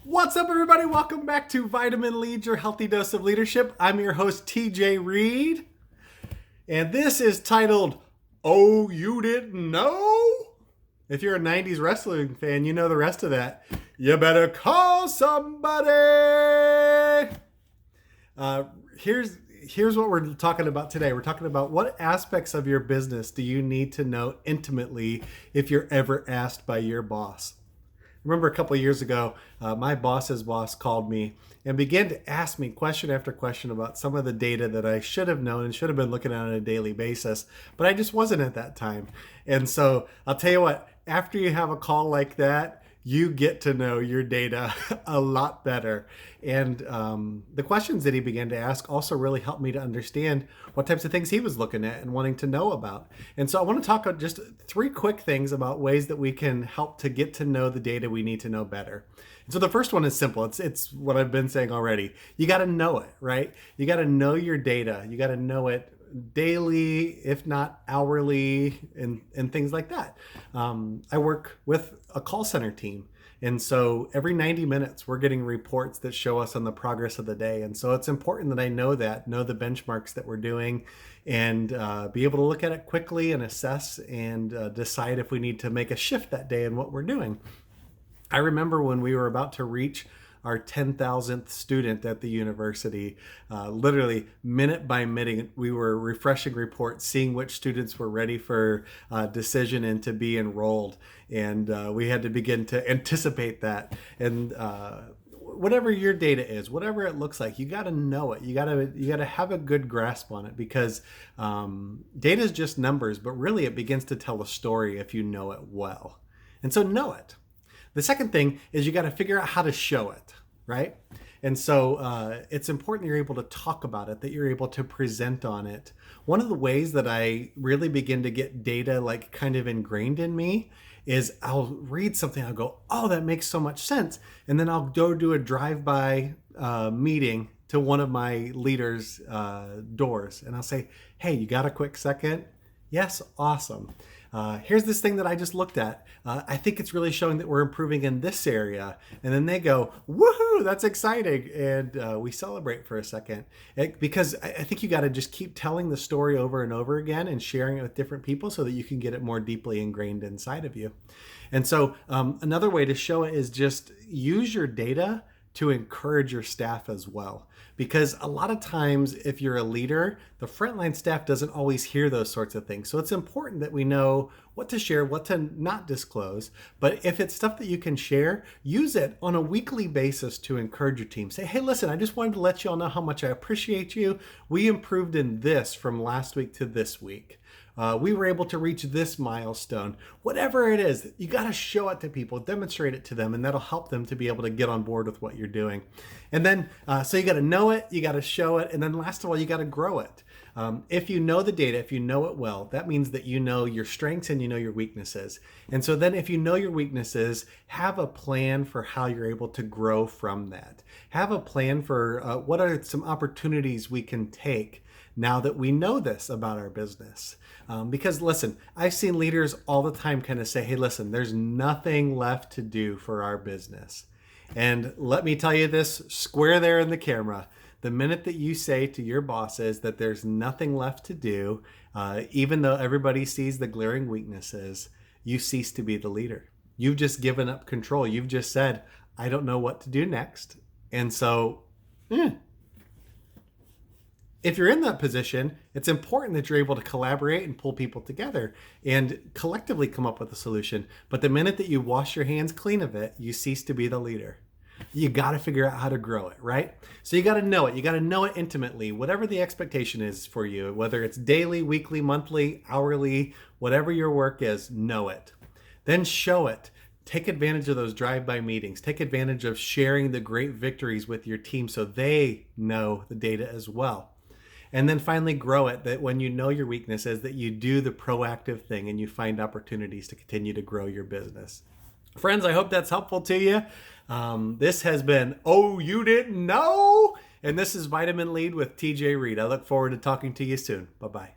What's up, everybody? Welcome back to Vitamin Lead, your healthy dose of leadership. I'm your host, TJ Reed, and this is titled, Oh, You Didn't Know? If you're a 90s wrestling fan, you know the rest of that. You better call somebody. Here's what we're talking about today. We're talking about what aspects of your business do you need to know intimately if you're ever asked by your boss. Remember a couple of years ago, my boss's boss called me and began to ask me question after question about some of the data that I should have known and should have been looking at on a daily basis, but I just wasn't at that time. And so I'll tell you what, after you have a call like that, you get to know your data a lot better. And the questions that he began to ask also really helped me to understand what types of things he was looking at and wanting to know about. And so I want to talk about just 3 quick things about ways that we can help to get to know the data we need to know better. And so the first one is simple. It's what I've been saying already. You got to know it, right? You got to know your data. You got to know it daily, if not hourly, and things like that. I work with a call center team. And so every 90 minutes, we're getting reports that show us on the progress of the day. And so it's important that I know the benchmarks that we're doing and be able to look at it quickly and assess and decide if we need to make a shift that day in what we're doing. I remember when we were about to reach our 10,000th student at the university, literally minute by minute, we were refreshing reports, seeing which students were ready for decision and to be enrolled. And we had to begin to anticipate that. And whatever your data is, whatever it looks like, you got to know it. You got to have a good grasp on it, because data is just numbers, but really it begins to tell a story if you know it well. And so know it. The second thing is you got to figure out how to show it, right? And so it's important you're able to talk about it, that you're able to present on it. One of the ways that I really begin to get data like kind of ingrained in me is I'll read something, I'll go, oh, that makes so much sense. And then I'll go do a drive-by meeting to one of my leaders' doors. And I'll say, hey, you got a quick second? Yes, awesome. Here's this thing that I just looked at. I think it's really showing that we're improving in this area. And then they go, woohoo, that's exciting. And we celebrate for a second. Because I think you got to just keep telling the story over and over again and sharing it with different people so that you can get it more deeply ingrained inside of you. And so another way to show it is just use your data to encourage your staff as well. Because a lot of times, if you're a leader, the frontline staff doesn't always hear those sorts of things. So it's important that we know what to share, what to not disclose. But if it's stuff that you can share, use it on a weekly basis to encourage your team. Say, hey, listen, I just wanted to let you all know how much I appreciate you. We improved in this from last week to this week. We were able to reach this milestone. Whatever it is, you got to show it to people, demonstrate it to them, and that'll help them to be able to get on board with what you're doing. And then, so you got to know it, you got to show it, and then last of all, you got to grow it. If you know the data, if you know it well, that means that you know your strengths and you know your weaknesses. And so then if you know your weaknesses, have a plan for how you're able to grow from that. Have a plan for what are some opportunities we can take now that we know this about our business. Because listen, I've seen leaders all the time kind of say, hey, listen, there's nothing left to do for our business. And let me tell you this, square there in the camera, the minute that you say to your bosses that there's nothing left to do, even though everybody sees the glaring weaknesses, you cease to be the leader. You've just given up control. You've just said, I don't know what to do next. And so, if you're in that position, it's important that you're able to collaborate and pull people together and collectively come up with a solution. But the minute that you wash your hands clean of it, you cease to be the leader. You got to figure out how to grow it, right? So you got to know it. You got to know it intimately, whatever the expectation is for you, whether it's daily, weekly, monthly, hourly, whatever your work is, know it. Then show it. Take advantage of those drive-by meetings. Take advantage of sharing the great victories with your team so they know the data as well. And then finally grow it, that when you know your weaknesses, that you do the proactive thing and you find opportunities to continue to grow your business. Friends, I hope that's helpful to you. This has been Oh, You Didn't Know? And this is Vitamin Lead with TJ Reed. I look forward to talking to you soon. Bye-bye.